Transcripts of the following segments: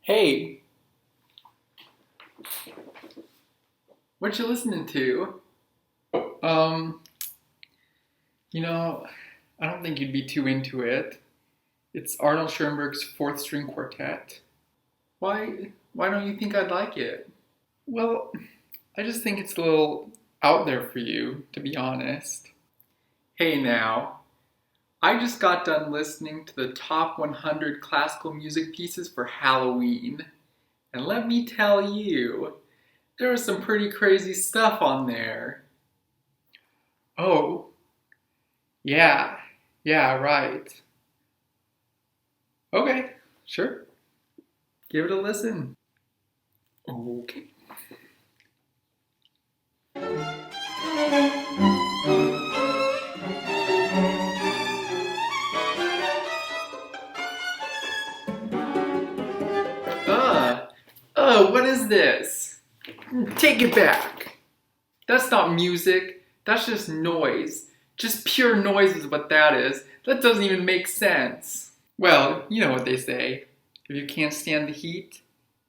Hey, what you listening to? Um, you know, I don't think you'd be too into it. It's Arnold Schoenberg's Fourth String Quartet. Why don't you think I'd like it? Well, I just think it's a little out there for you, to be honest. Hey now, I just got done listening to the top 100 classical music pieces for Halloween. And let me tell you, there was some pretty crazy stuff on there. Oh, yeah, yeah, right. Okay, sure. Give it a listen. Okay. Uh, what is this? Take it back. That's not music. That's just noise. Just pure noise is what that is. That doesn't even make sense. Well, you know what they say. If you can't stand the heat,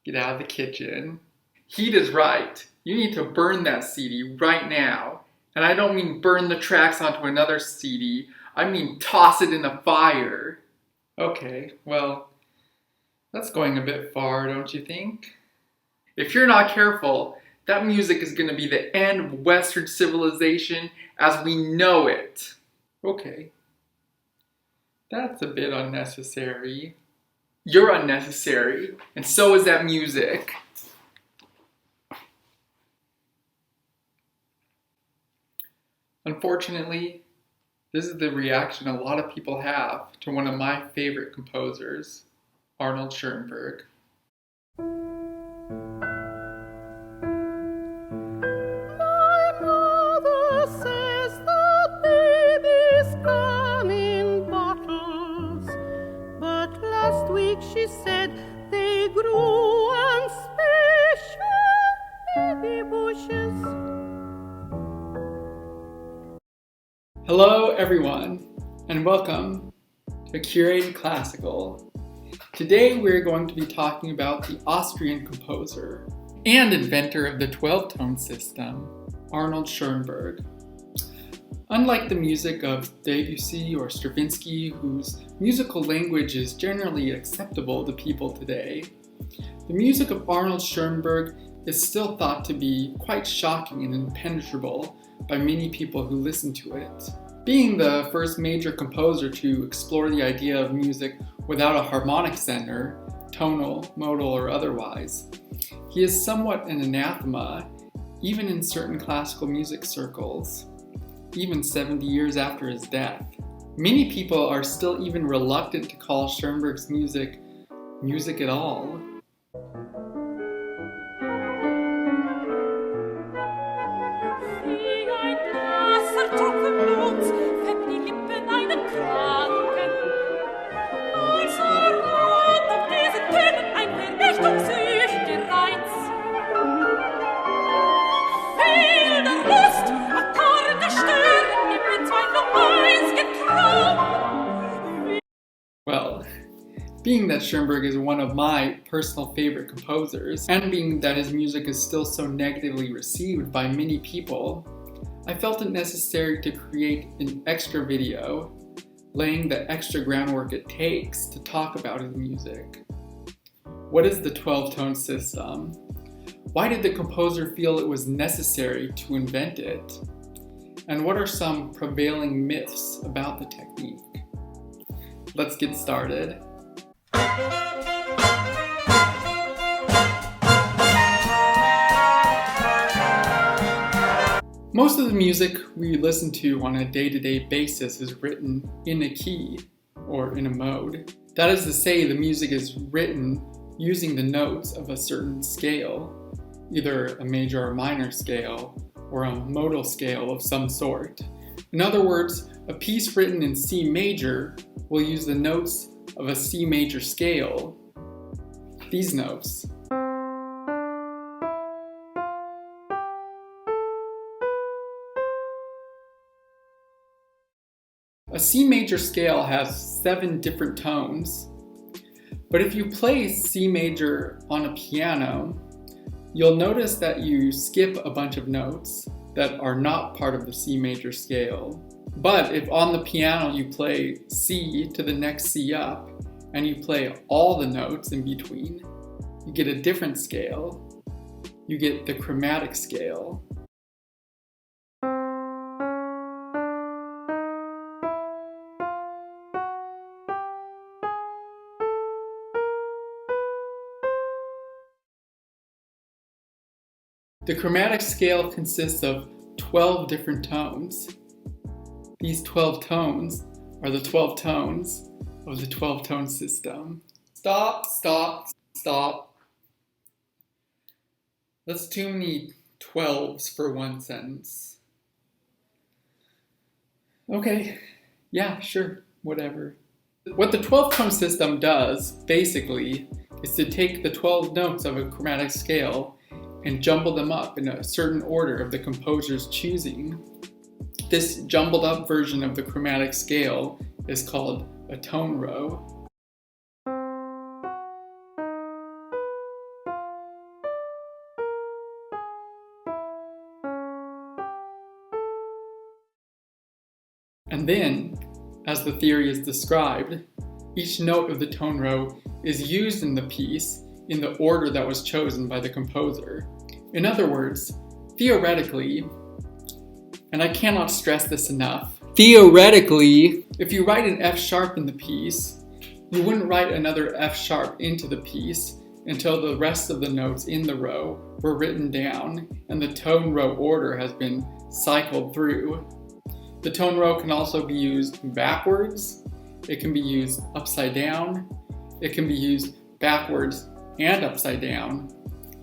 get out of the kitchen. Heat is right. You need to burn that CD right now. And I don't mean burn the tracks onto another CD. I mean toss it in the fire. Okay, well, that's going a bit far, don't you think? If you're not careful, that music is going to be the end of Western civilization as we know it. Okay. That's a bit unnecessary. You're unnecessary, and so is that music. Unfortunately, this is the reaction a lot of people have to one of my favorite composers, Arnold Schoenberg. She said they grew on special baby bushes. Hello everyone, and welcome to Curated Classical. Today we're going to be talking about the Austrian composer and inventor of the 12-tone system, Arnold Schoenberg. Unlike the music of Debussy or Stravinsky, whose musical language is generally acceptable to people today, the music of Arnold Schoenberg is still thought to be quite shocking and impenetrable by many people who listen to it. Being the first major composer to explore the idea of music without a harmonic center, tonal, modal, or otherwise, he is somewhat an anathema, even in certain classical music circles. Even 70 years after his death. Many people are still even reluctant to call Schoenberg's music at all. Well, being that Schoenberg is one of my personal favorite composers, and being that his music is still so negatively received by many people, I felt it necessary to create an extra video, laying the extra groundwork it takes to talk about his music. What is the 12-tone system? Why did the composer feel it was necessary to invent it? And what are some prevailing myths about the technique? Let's get started. Most of the music we listen to on a day-to-day basis is written in a key, or in a mode. That is to say, the music is written using the notes of a certain scale, either a major or minor scale, or a modal scale of some sort. In other words, a piece written in C major will use the notes of a C major scale, these notes. A C major scale has 7 different tones. But if you play C major on a piano, you'll notice that you skip a bunch of notes that are not part of the C major scale. But if on the piano you play C to the next C up, and you play all the notes in between, you get a different scale. You get the chromatic scale. The chromatic scale consists of 12 different tones. These 12 tones are the 12 tones of the 12-tone system. Stop, stop, stop. That's too many 12s for one sentence. Okay, yeah, sure, whatever. What the 12-tone system does, basically, is to take the 12 notes of a chromatic scale and jumble them up in a certain order of the composer's choosing. This jumbled up version of the chromatic scale is called a tone row. And then, as the theory is described, each note of the tone row is used in the piece in the order that was chosen by the composer. In other words, theoretically, and I cannot stress this enough, theoretically, if you write an F sharp in the piece, you wouldn't write another F sharp into the piece until the rest of the notes in the row were written down and the tone row order has been cycled through. The tone row can also be used backwards, it can be used upside down, it can be used backwards and upside down,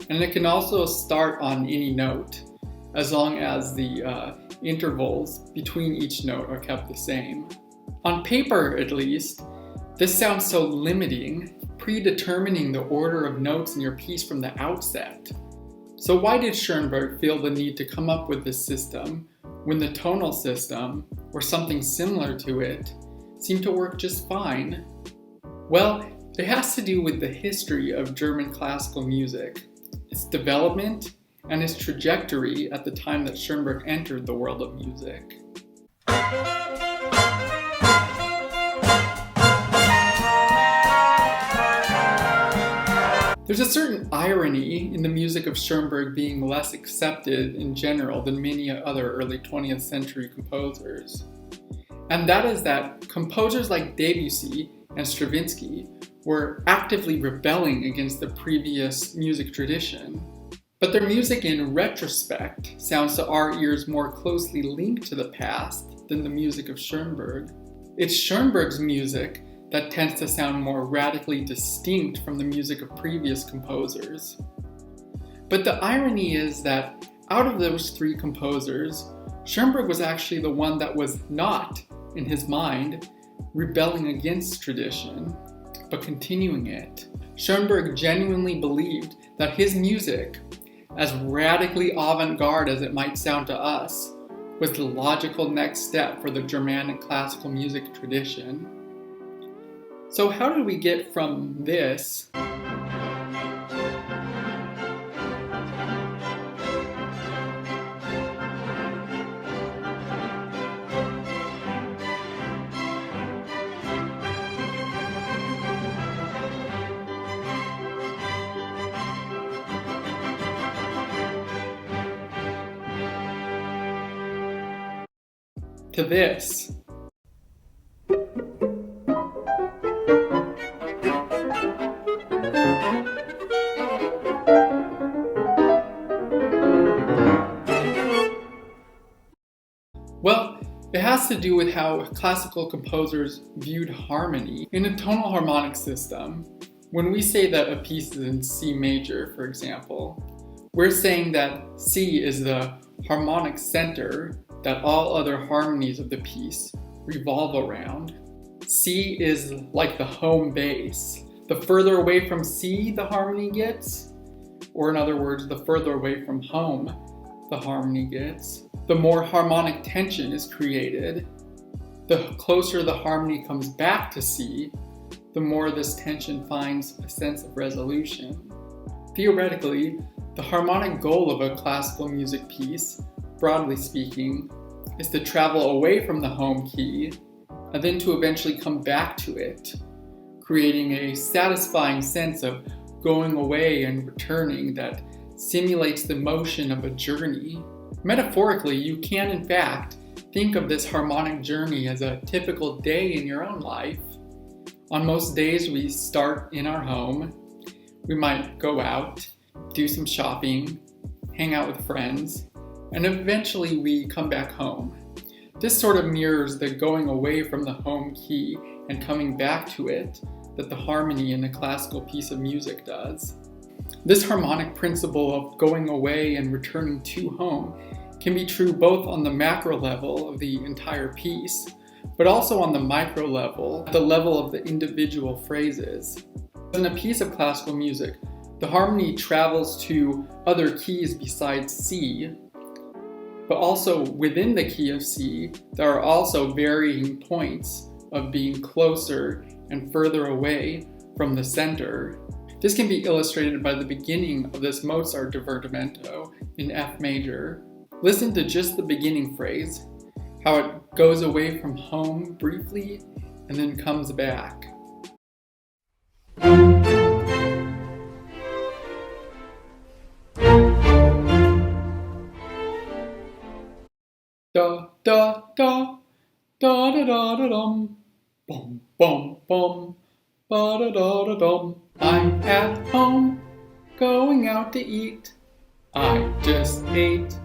and it can also start on any note as long as the intervals between each note are kept the same. On paper, at least, this sounds so limiting, predetermining the order of notes in your piece from the outset. So why did Schoenberg feel the need to come up with this system when the tonal system, or something similar to it, seemed to work just fine? Well, it has to do with the history of German classical music, its development, and its trajectory at the time that Schoenberg entered the world of music. There's a certain irony in the music of Schoenberg being less accepted in general than many other early 20th century composers. And that is that composers like Debussy and Stravinsky were actively rebelling against the previous music tradition. But their music in retrospect sounds to our ears more closely linked to the past than the music of Schoenberg. It's Schoenberg's music that tends to sound more radically distinct from the music of previous composers. But the irony is that out of those three composers, Schoenberg was actually the one that was not, in his mind, rebelling against tradition, but continuing it. Schoenberg genuinely believed that his music, as radically avant-garde as it might sound to us, was the logical next step for the Germanic classical music tradition. So how did we get from this to this? Well, it has to do with how classical composers viewed harmony. In a tonal harmonic system, when we say that a piece is in C major, for example, we're saying that C is the harmonic center that all other harmonies of the piece revolve around. C is like the home base. The further away from C the harmony gets, or in other words, the further away from home the harmony gets, the more harmonic tension is created. The closer the harmony comes back to C, the more this tension finds a sense of resolution. Theoretically, the harmonic goal of a classical music piece, broadly speaking, is to travel away from the home key and then to eventually come back to it, creating a satisfying sense of going away and returning that simulates the motion of a journey. Metaphorically, you can in fact think of this harmonic journey as a typical day in your own life. On most days, we start in our home. We might go out, do some shopping, hang out with friends, and eventually we come back home. This sort of mirrors the going away from the home key and coming back to it that the harmony in a classical piece of music does. This harmonic principle of going away and returning to home can be true both on the macro level of the entire piece, but also on the micro level, at the level of the individual phrases. In a piece of classical music, the harmony travels to other keys besides C, but also within the key of C, there are also varying points of being closer and further away from the center. This can be illustrated by the beginning of this Mozart divertimento in F major. Listen to just the beginning phrase, how it goes away from home briefly and then comes back. Da da da da da da da dum, bum bum bum, ba da da da dum. I'm at home, going out to eat. I just ate,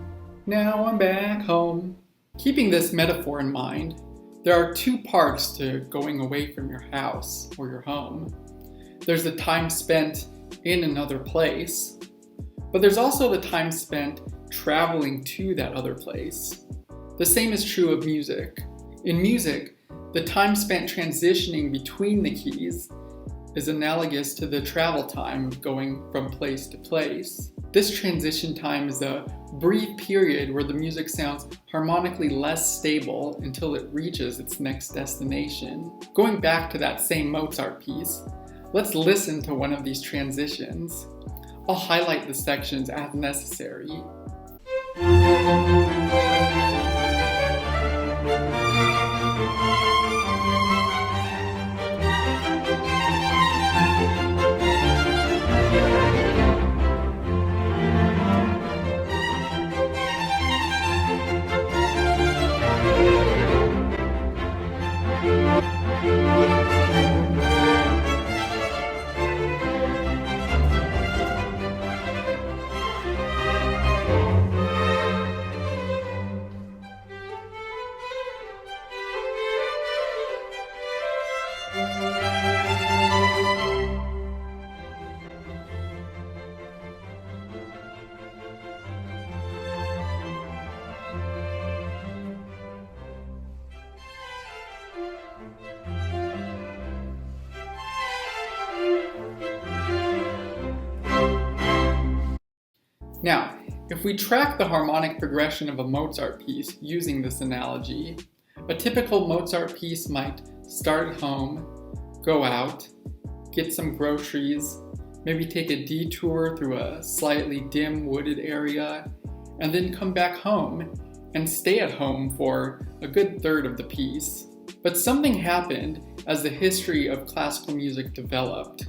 now I'm back home. Keeping this metaphor in mind, there are two parts to going away from your house or your home. There's the time spent in another place, but there's also the time spent traveling to that other place. The same is true of music. In music, the time spent transitioning between the keys is analogous to the travel time of going from place to place. This transition time is a brief period where the music sounds harmonically less stable until it reaches its next destination. Going back to that same Mozart piece, let's listen to one of these transitions. I'll highlight the sections as necessary. Now, if we track the harmonic progression of a Mozart piece using this analogy, a typical Mozart piece might start at home, go out, get some groceries, maybe take a detour through a slightly dim wooded area, and then come back home and stay at home for a good third of the piece. But something happened as the history of classical music developed.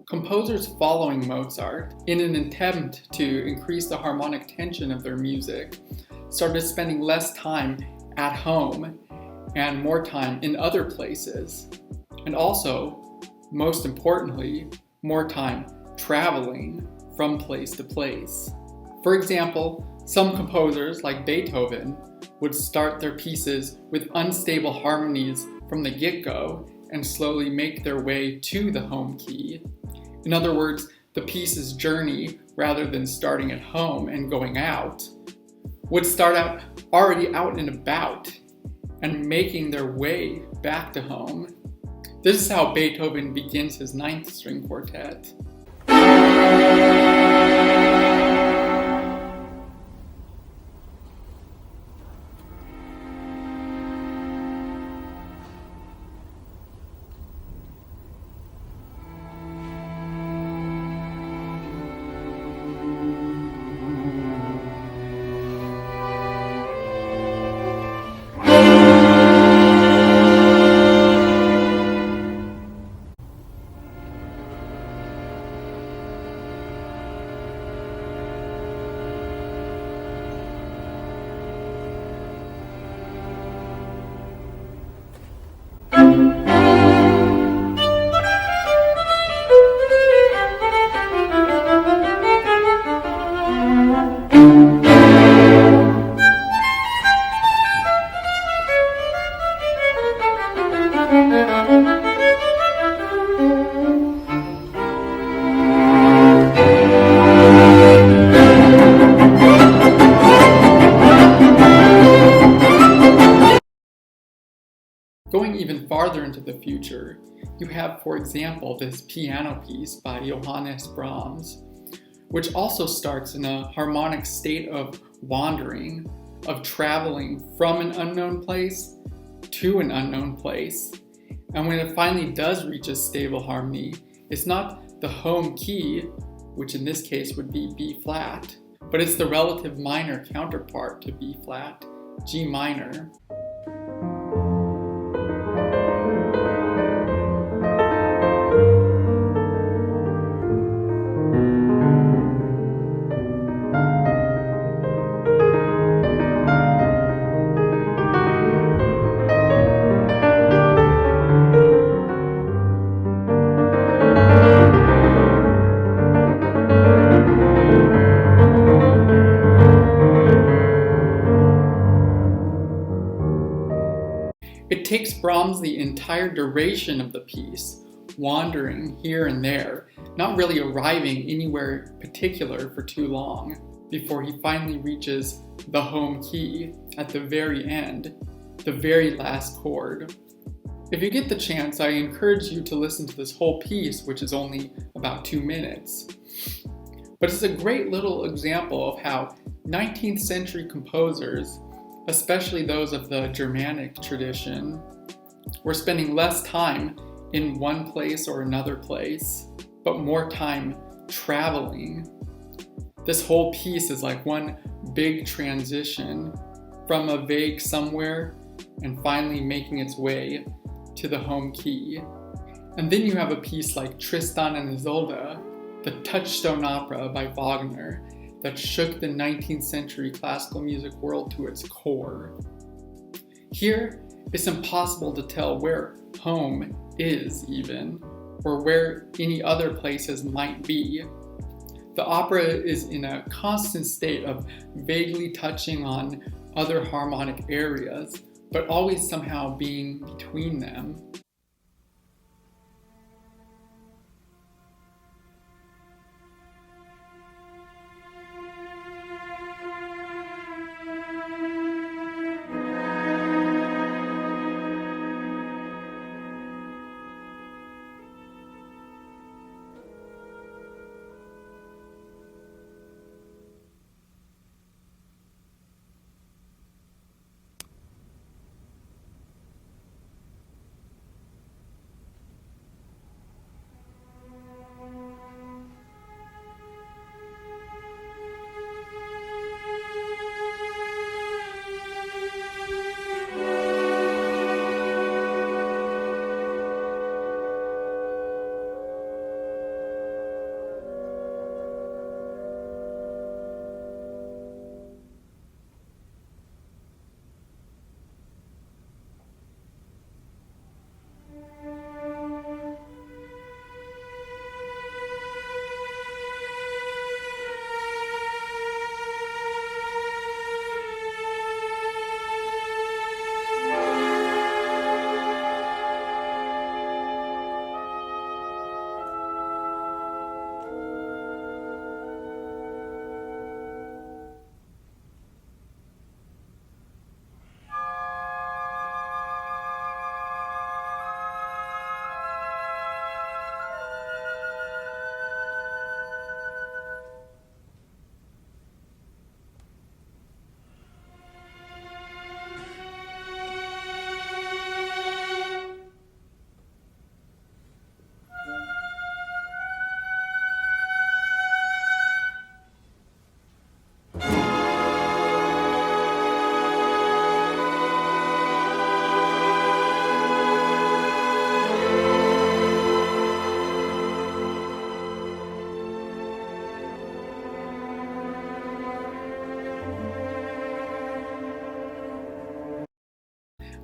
Composers following Mozart, in an attempt to increase the harmonic tension of their music, started spending less time at home and more time in other places. And also, most importantly, more time traveling from place to place. For example, some composers, like Beethoven, would start their pieces with unstable harmonies from the get-go and slowly make their way to the home key. In other words, the piece's journey, rather than starting at home and going out, would start out already out and about and making their way back to home. This is how Beethoven begins his Ninth String Quartet. Going even farther into the future, you have, for example, this piano piece by Johannes Brahms, which also starts in a harmonic state of wandering, of traveling from an unknown place to an unknown place. And when it finally does reach a stable harmony, it's not the home key, which in this case would be B flat, but it's the relative minor counterpart to B flat, G minor. It takes Brahms the entire duration of the piece, wandering here and there, not really arriving anywhere particular for too long, before he finally reaches the home key at the very end, the very last chord. If you get the chance, I encourage you to listen to this whole piece, which is only about 2 minutes. But it's a great little example of how 19th century composers, especially those of the Germanic tradition, were spending less time in one place or another place, but more time traveling. This whole piece is like one big transition from a vague somewhere and finally making its way to the home key. And then you have a piece like Tristan and Isolde, the touchstone opera by Wagner, that shook the 19th century classical music world to its core. Here, it's impossible to tell where home is even, or where any other places might be. The opera is in a constant state of vaguely touching on other harmonic areas, but always somehow being between them.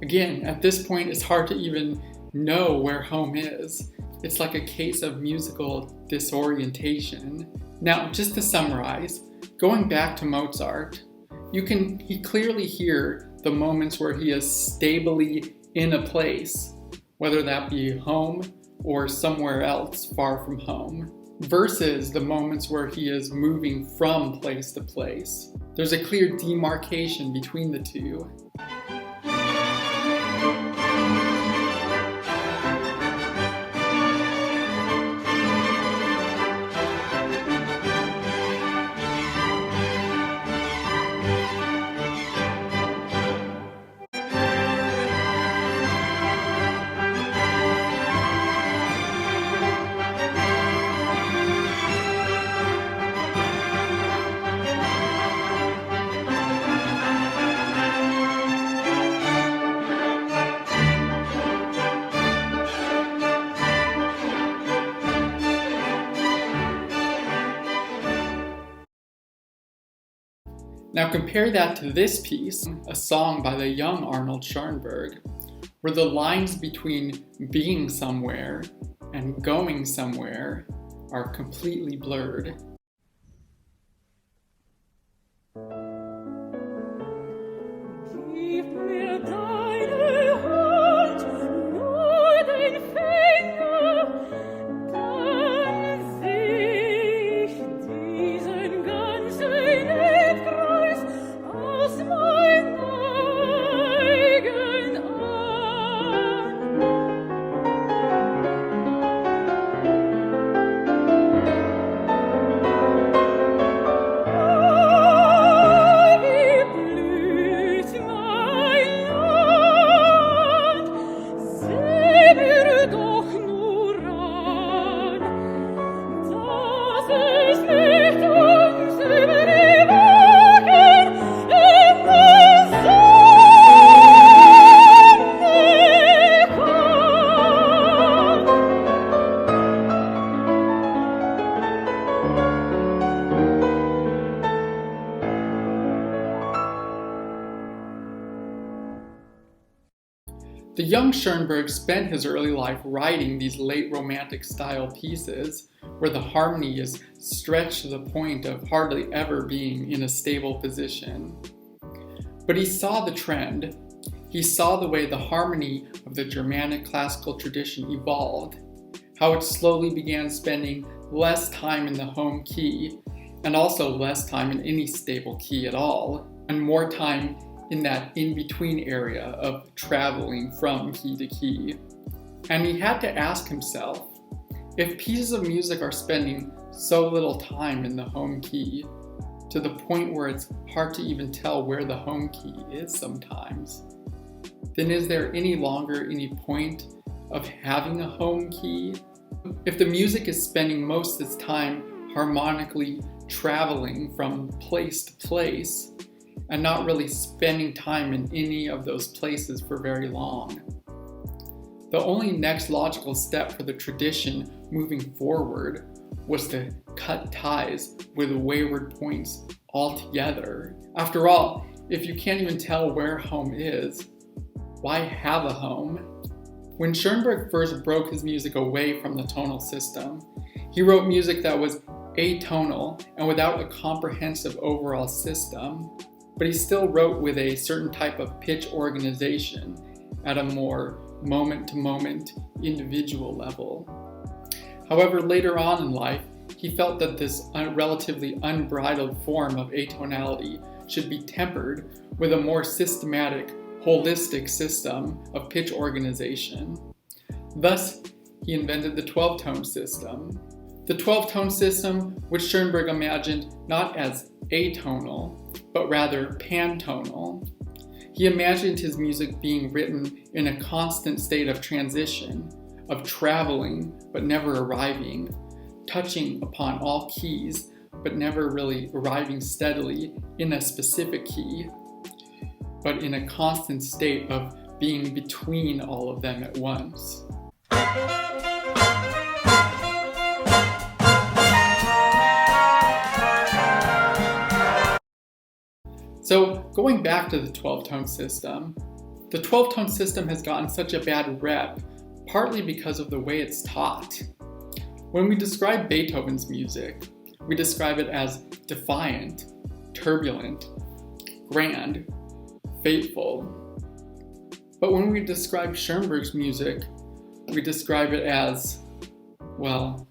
Again, at this point, it's hard to even know where home is. It's like a case of musical disorientation. Now, just to summarize, going back to Mozart, he clearly hear the moments where he is stably in a place, whether that be home or somewhere else far from home, versus the moments where he is moving from place to place. There's a clear demarcation between the two. Now compare that to this piece, a song by the young Arnold Schoenberg, where the lines between being somewhere and going somewhere are completely blurred. Gib mir deine Hand, nur den Finger, dann seh ich diesen ganzen Erdkreis aus meinen Augen an. Wie blüht mein Land, seh mir doch nur an, dass es nicht uns über die Wagen in die Sonne kommt. The young Schoenberg spent his early life writing these late Romantic style pieces where the harmony is stretched to the point of hardly ever being in a stable position. But he saw the trend. He saw the way the harmony of the Germanic classical tradition evolved, how it slowly began spending less time in the home key and also less time in any stable key at all, and more time in that in-between area of traveling from key to key. And he had to ask himself, if pieces of music are spending so little time in the home key, to the point where it's hard to even tell where the home key is sometimes, then is there any longer any point of having a home key? If the music is spending most of its time harmonically traveling from place to place, and not really spending time in any of those places for very long, the only next logical step for the tradition moving forward was to cut ties with wayward points altogether. After all, if you can't even tell where home is, why have a home? When Schoenberg first broke his music away from the tonal system, he wrote music that was atonal and without a comprehensive overall system, but he still wrote with a certain type of pitch organization at a more moment-to-moment individual level. However, later on in life, he felt that this relatively unbridled form of atonality should be tempered with a more systematic, holistic system of pitch organization. Thus, he invented the 12-tone system. The 12-tone system, which Schoenberg imagined not as atonal, but rather pantonal. He imagined his music being written in a constant state of transition, of traveling but never arriving, touching upon all keys but never really arriving steadily in a specific key, but in a constant state of being between all of them at once. So going back to the 12-tone system, the 12-tone system has gotten such a bad rep, partly because of the way it's taught. When we describe Beethoven's music, we describe it as defiant, turbulent, grand, fateful. But when we describe Schoenberg's music, we describe it as, well,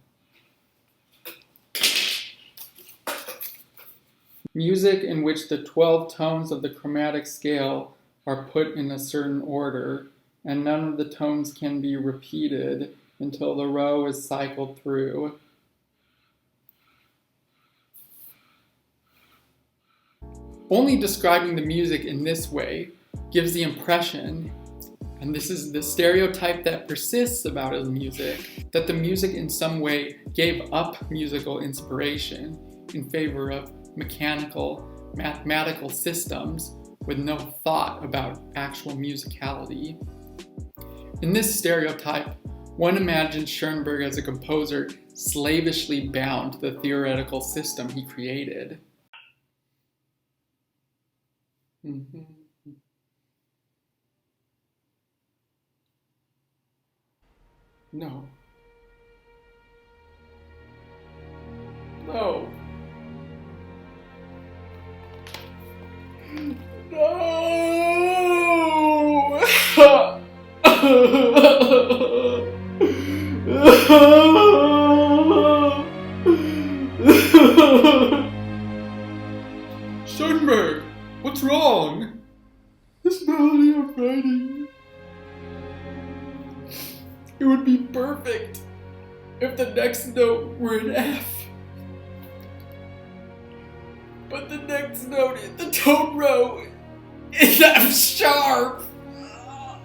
music in which the 12 tones of the chromatic scale are put in a certain order, and none of the tones can be repeated until the row is cycled through. Only describing the music in this way gives the impression, and this is the stereotype that persists about his music, that the music in some way gave up musical inspiration in favor of mechanical, mathematical systems with no thought about actual musicality. In this stereotype, one imagines Schoenberg as a composer slavishly bound to the theoretical system he created. No. No. Schoenberg, what's wrong? This melody I'm writing. It would be perfect if the next note were an F. But the next note in the tone row is F sharp.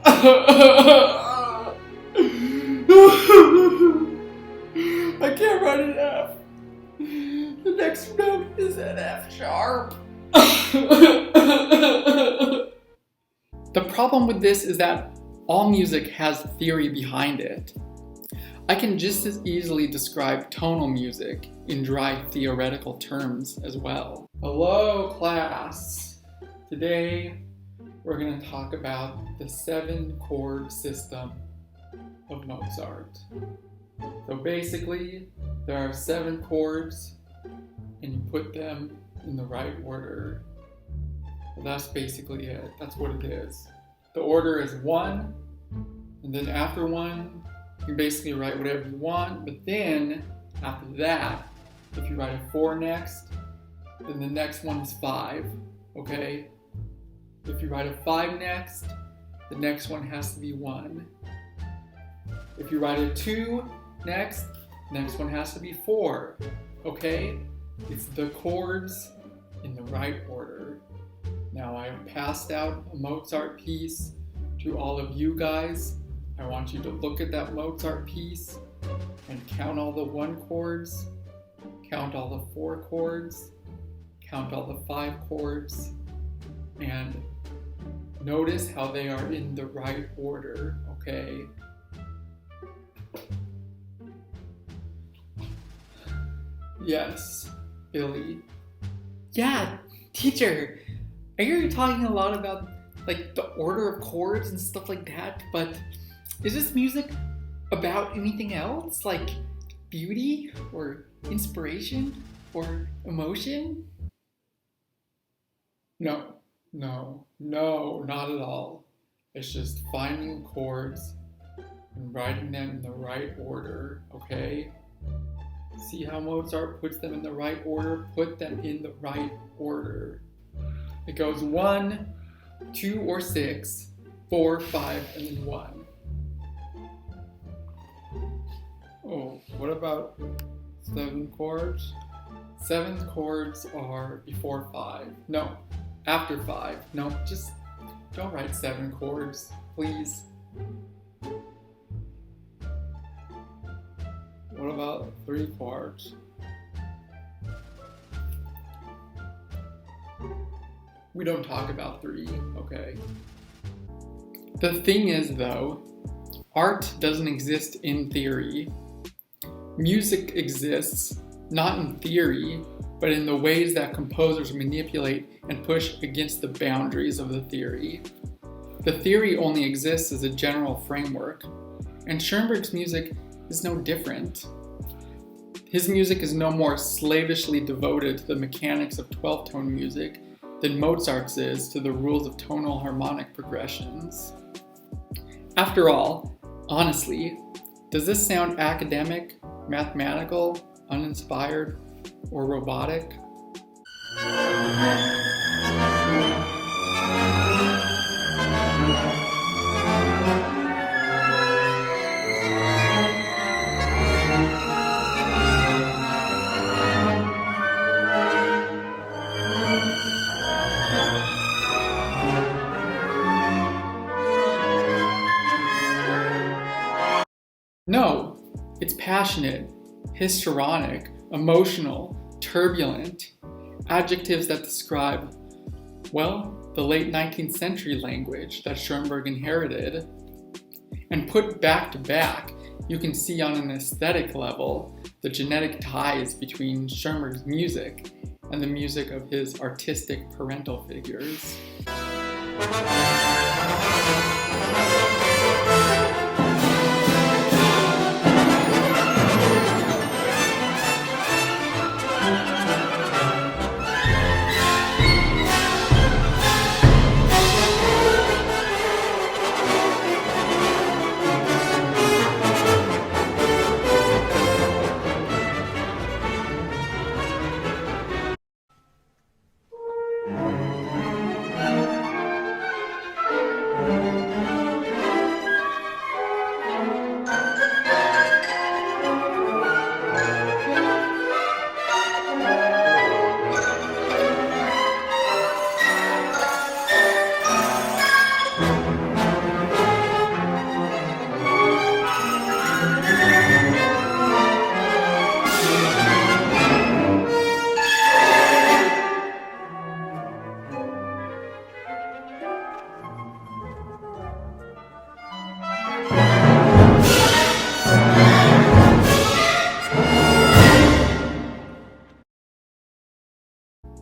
I can't write an F. The next note is an F sharp. The problem with this is that all music has theory behind it. I can just as easily describe tonal music in dry theoretical terms as well. Hello, class. Today, we're going to talk about the 7-chord system of Mozart. So basically, there are 7 chords, and you put them in the right order. Well, that's basically it. That's what it is. The order is 1, and then after 1, you can basically write whatever you want, but then, after that, if you write a 4 next, then the next one is 5, okay? If you write a 5 next, the next one has to be 1. If you write a 2 next, the next one has to be 4, okay? It's the chords in the right order. Now I have passed out a Mozart piece to all of you guys. I want you to look at that Mozart piece and count all the 1 chords, count all the 4 chords, count all the 5 chords, and notice how they are in the right order, okay? Yes, Billy. Yeah, teacher, I hear you talking a lot about like the order of chords and stuff like that, but is this music about anything else? Like beauty or inspiration or emotion? No, not at all. It's just finding chords and writing them in the right order, okay? See how Mozart puts them in the right order? Put them in the right order. It goes 1, 2 or 6, 4, 5, and then 1. Oh, what about 7 chords? 7 chords are before 5. No, after 5. No, just don't write 7 chords, please. What about 3 chords? We don't talk about 3, okay? The thing is, though, art doesn't exist in theory. Music exists, not in theory, but in the ways that composers manipulate and push against the boundaries of the theory. The theory only exists as a general framework, and Schoenberg's music is no different. His music is no more slavishly devoted to the mechanics of 12-tone music than Mozart's is to the rules of tonal harmonic progressions. After all, honestly, Does this sound academic, mathematical, uninspired, or robotic? No, it's passionate, histrionic, emotional, turbulent, adjectives that describe, well, the late 19th century language that Schoenberg inherited. And put back to back, you can see on an aesthetic level the genetic ties between Schoenberg's music and the music of his artistic parental figures.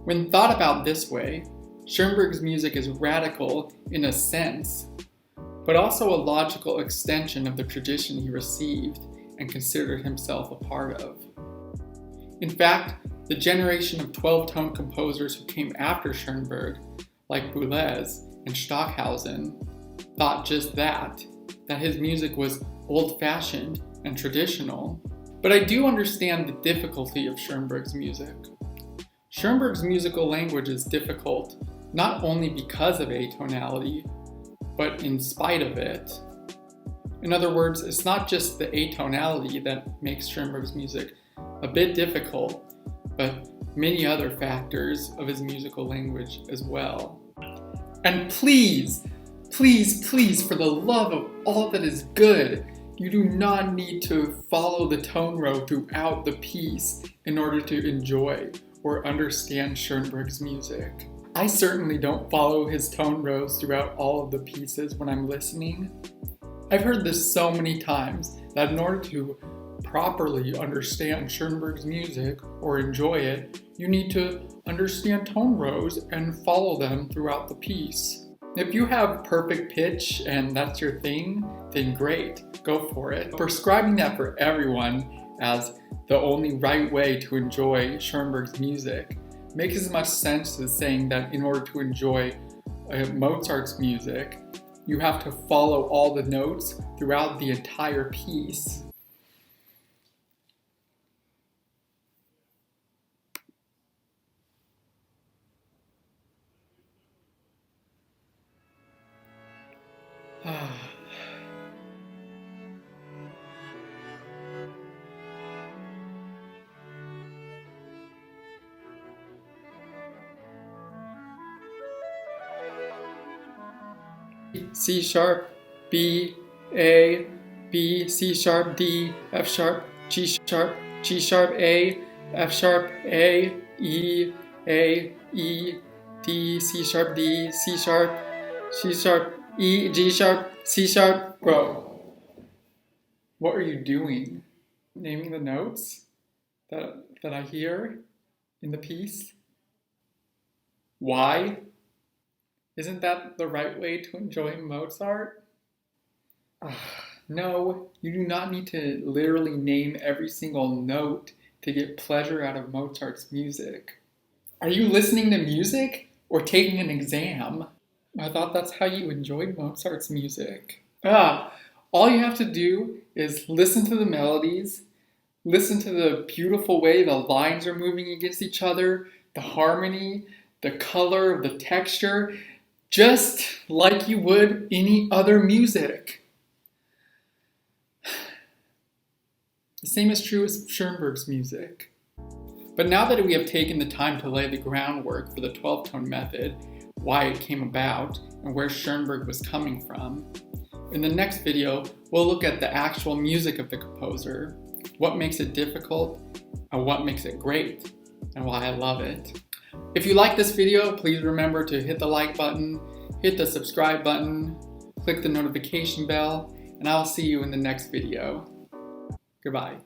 When thought about this way, Schoenberg's music is radical in a sense, but also a logical extension of the tradition he received and considered himself a part of. In fact, the generation of 12-tone composers who came after Schoenberg, like Boulez and Stockhausen, thought just that his music was old-fashioned and traditional. But I do understand the difficulty of Schoenberg's music. Schoenberg's musical language is difficult not only because of atonality, but in spite of it. In other words, it's not just the atonality that makes Schoenberg's music a bit difficult, but many other factors of his musical language as well. And please, for the love of all that is good, you do not need to follow the tone row throughout the piece in order to enjoy or understand Schoenberg's music. I certainly don't follow his tone rows throughout all of the pieces when I'm listening. I've heard this so many times that in order to properly understand Schoenberg's music or enjoy it, you need to understand tone rows and follow them throughout the piece. If you have perfect pitch and that's your thing, then great, go for it. Prescribing that for everyone as the only right way to enjoy Schoenberg's music makes as much sense as saying that in order to enjoy Mozart's music, you have to follow all the notes throughout the entire piece. C sharp, B, A, B, C sharp, D, F sharp, G sharp, G sharp, A, F sharp, A, E, D, C sharp, D, C sharp, C sharp, E, G sharp, C sharp. Bro, what are you doing? Naming the notes that I hear in the piece? Why? Isn't that the right way to enjoy Mozart? No, you do not need to literally name every single note to get pleasure out of Mozart's music. Are you listening to music or taking an exam? I thought that's how you enjoyed Mozart's music. All you have to do is listen to the melodies, listen to the beautiful way the lines are moving against each other, the harmony, the color, the texture, just like you would any other music. The same is true with Schoenberg's music. But now that we have taken the time to lay the groundwork for the 12-tone method, why it came about, and where Schoenberg was coming from, in the next video, we'll look at the actual music of the composer, what makes it difficult, and what makes it great, and why I love it. If you like this video, please remember to hit the like button, hit the subscribe button, click the notification bell, and I'll see you in the next video. Goodbye.